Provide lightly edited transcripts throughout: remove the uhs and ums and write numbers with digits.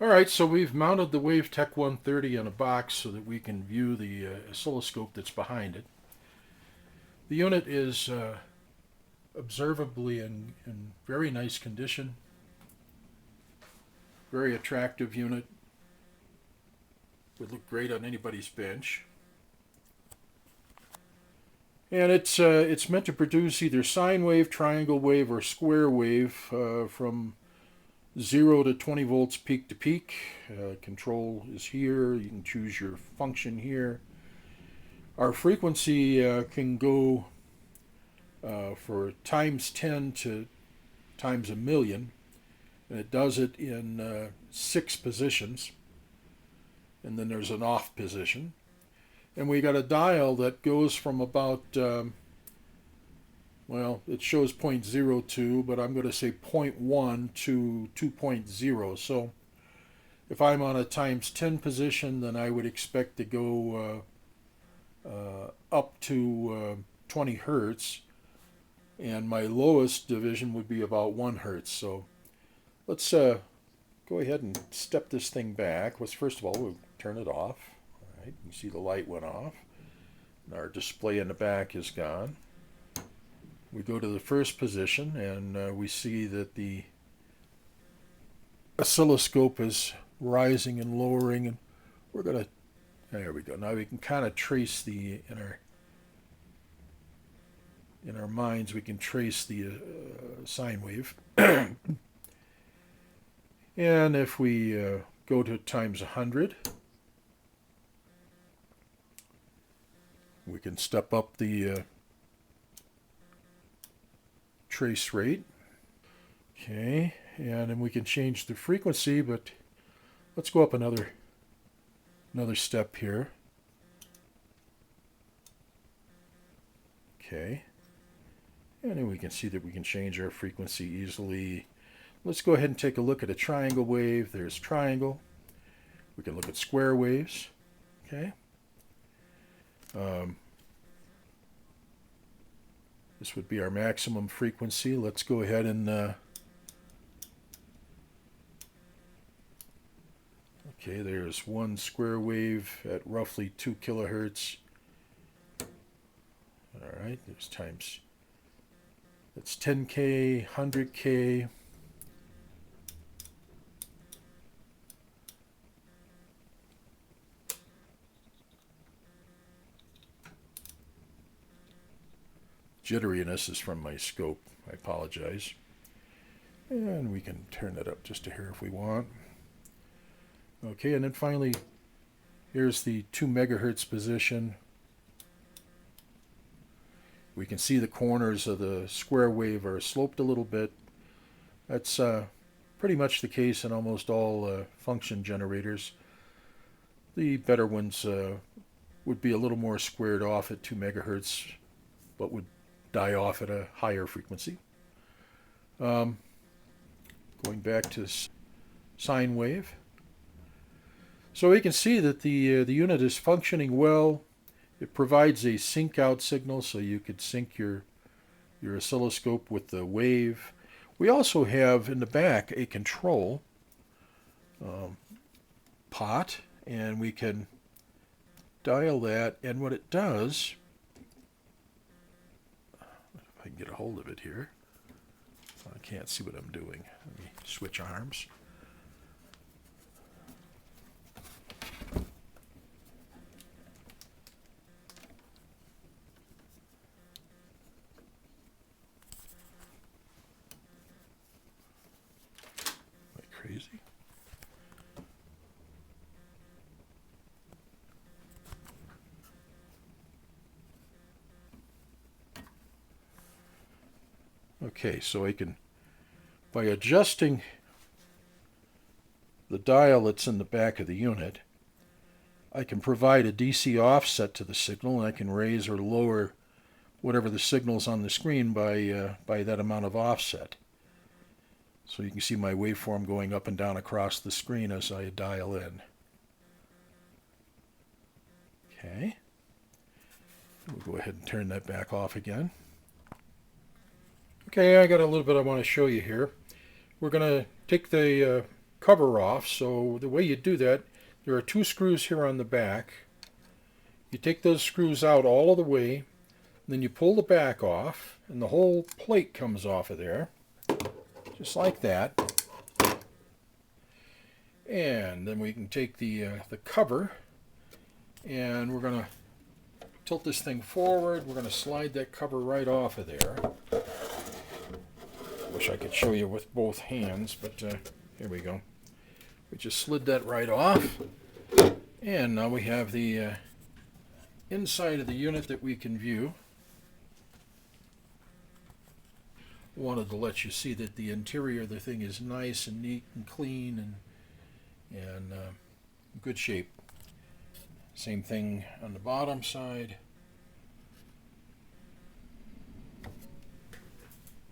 Alright, so we've mounted the Wavetek 130 in a box so that we can view the oscilloscope that's behind it. The unit is observably in very nice condition, very attractive unit, would look great on anybody's bench. And it's meant to produce either sine wave, triangle wave, or square wave from 0 to 20 volts peak to peak. Control is here. You can choose your function here. Our frequency can go for times 10 to times a million, and it does it in 6 positions, and then there's an off position. And we got a dial that goes from about, well, it shows 0.02, but I'm going to say zero point 0.1 to 2.0. So if I'm on a times 10 position, then I would expect to go up to 20 hertz, and my lowest division would be about 1 hertz. So let's go ahead and step this thing back. First of all, we'll turn it off. All right, you see the light went off. And our display in the back is gone. We go to the first position, and we see that the oscilloscope is rising and lowering, and we're going to, there we go. Now we can kind of trace in our minds, we can trace the sine wave. And if we go to times 100, we can step up the trace rate. Okay, and then we can change the frequency, but let's go up another step here. Okay, and then we can see that we can change our frequency easily. Let's go ahead and take a look at a triangle wave. There's triangle. We can look at square waves. Okay. This would be our maximum frequency. Let's go ahead and okay, there's one square wave at roughly 2 kilohertz. All right, there's times, that's 10K, 100K. Jitteriness is from my scope. I apologize. And we can turn that up just a hair if we want. Okay, and then finally, here's the 2 megahertz position. We can see the corners of the square wave are sloped a little bit. That's pretty much the case in almost all function generators. The better ones would be a little more squared off at 2 megahertz, but would die off at a higher frequency. Going back to sine wave. So we can see that the unit is functioning well. It provides a sync out signal, so you could sync your oscilloscope with the wave. We also have in the back a control pot, and we can dial that, and what it does, if I can get a hold of it here. I can't see what I'm doing. Let me switch arms. Crazy. Okay, so I can, by adjusting the dial that's in the back of the unit, I can provide a DC offset to the signal, and I can raise or lower whatever the signal's on the screen by that amount of offset. So you can see my waveform going up and down across the screen as I dial in. Okay. We'll go ahead and turn that back off again. Okay, I got a little bit I want to show you here. We're going to take the cover off. So the way you do that, there are 2 screws here on the back. You take those screws out all of the way, then you pull the back off, and the whole plate comes off of there, just like that. And then we can take the cover, and we're going to tilt this thing forward. We're going to slide that cover right off of there. Wish I could show you with both hands, but here we go. We just slid that right off, and now we have the inside of the unit that we can view. Wanted to let you see that the interior of the thing is nice and neat and clean and in good shape. Same thing on the bottom side.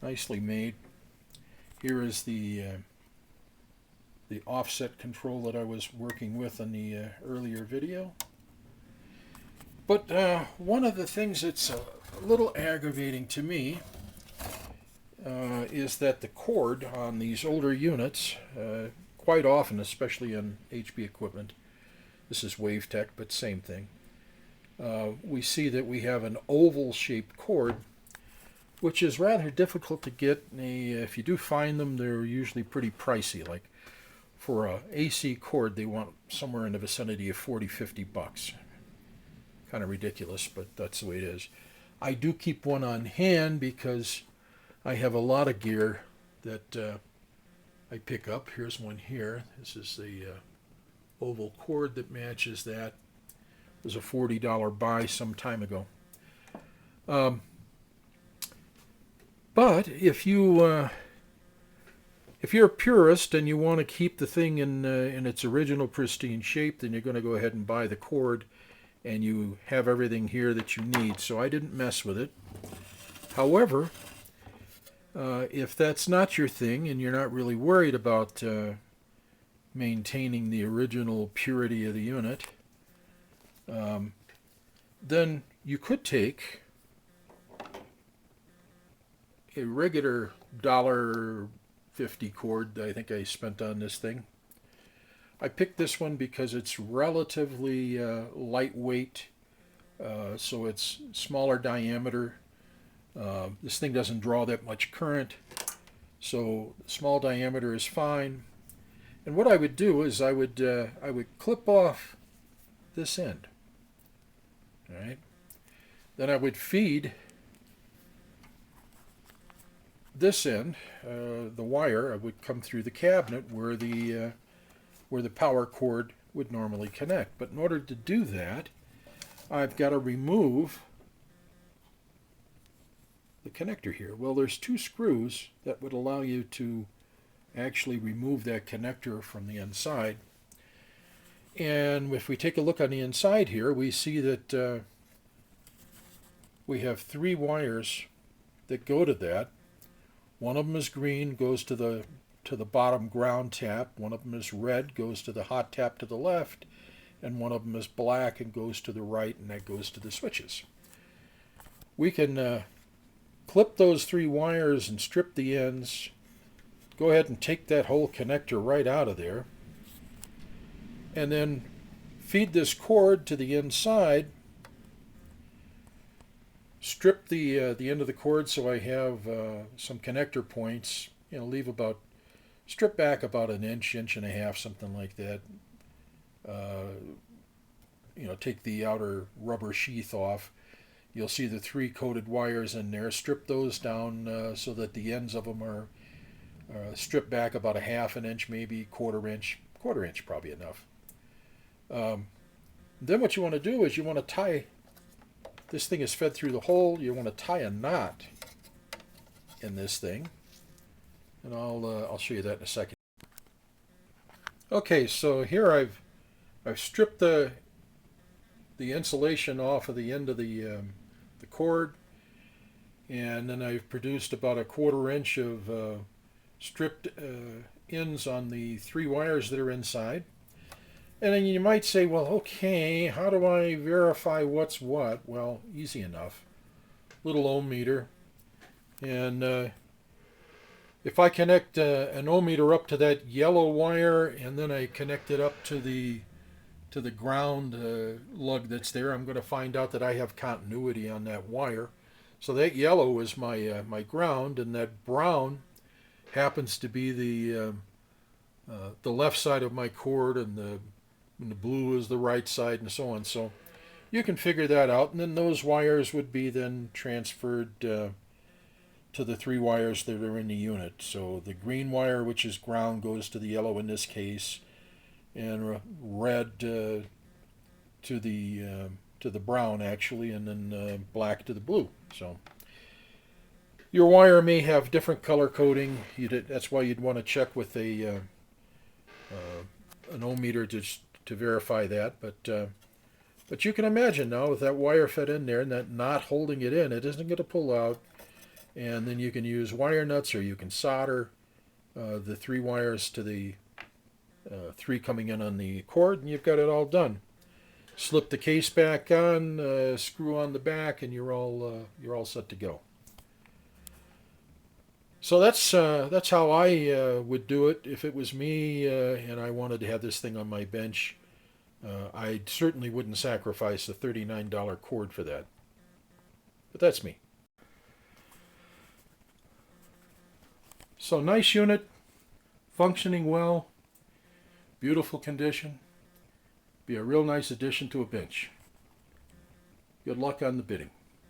Nicely made. Here is the offset control that I was working with in the earlier video. But one of the things that's a little aggravating to me is that the cord on these older units, quite often, especially in HP equipment, this is Wavetek, but same thing, we see that we have an oval-shaped cord, which is rather difficult to get. If you do find them, they're usually pretty pricey. Like for a AC cord, they want somewhere in the vicinity of $40–50. Kind of ridiculous, but that's the way it is. I do keep one on hand because I have a lot of gear that I pick up. Here's one here. This is the oval cord that matches that. It was a $40 buy some time ago. But if you're a purist and you want to keep the thing in its original pristine shape, then you're going to go ahead and buy the cord, and you have everything here that you need. So I didn't mess with it. However, if that's not your thing and you're not really worried about maintaining the original purity of the unit, then you could take a regular $1.50 cord that I think I spent on this thing. I picked this one because it's relatively lightweight, so it's smaller diameter. This thing doesn't draw that much current, so small diameter is fine. And what I would do is I would clip off this end. All right. Then I would feed this end, the wire. I would come through the cabinet where the power cord would normally connect. But in order to do that, I've got to remove the connector here. Well, there's 2 screws that would allow you to actually remove that connector from the inside. And if we take a look on the inside here, we see that we have 3 wires that go to that. One of them is green, goes to the bottom ground tap. One of them is red, goes to the hot tap to the left. And one of them is black and goes to the right, and that goes to the switches. We can clip those 3 wires and strip the ends. Go ahead and take that whole connector right out of there. And then feed this cord to the inside. Strip the end of the cord so I have some connector points. Strip back about an inch, inch and a half, something like that. Take the outer rubber sheath off. You'll see the 3 coated wires in there. Strip those down so that the ends of them are stripped back about a half an inch, maybe quarter inch probably enough. Then what you want to do is you want to tie. This thing is fed through the hole. You want to tie a knot in this thing, and I'll show you that in a second. Okay, so here I've stripped the insulation off of the end of the cord, and then I've produced about a quarter inch of stripped ends on the 3 wires that are inside. And then you might say, well, okay, how do I verify what's what? Well, easy enough. Little ohm meter. And If I connect an ohmmeter up to that yellow wire and then I connect it up to the ground lug that's there, I'm going to find out that I have continuity on that wire. So that yellow is my ground, and that brown happens to be the left side of my cord, and the blue is the right side, and so on. So you can figure that out, and then those wires would be then transferred to the three wires that are in the unit. So the green wire, which is ground, goes to the yellow in this case, and red to the brown actually, and then black to the blue. So your wire may have different color coding. That's why you'd want to check with an ohmmeter to verify that. But you can imagine now with that wire fed in there and that not holding it in, it isn't going to pull out. And then you can use wire nuts, or you can solder the three wires to the three coming in on the cord, and you've got it all done. Slip the case back on, screw on the back, and you're all set to go. So that's how I would do it if it was me and I wanted to have this thing on my bench. I certainly wouldn't sacrifice a $39 cord for that. But that's me. So nice unit, functioning well, beautiful condition. Be a real nice addition to a bench. Good luck on the bidding.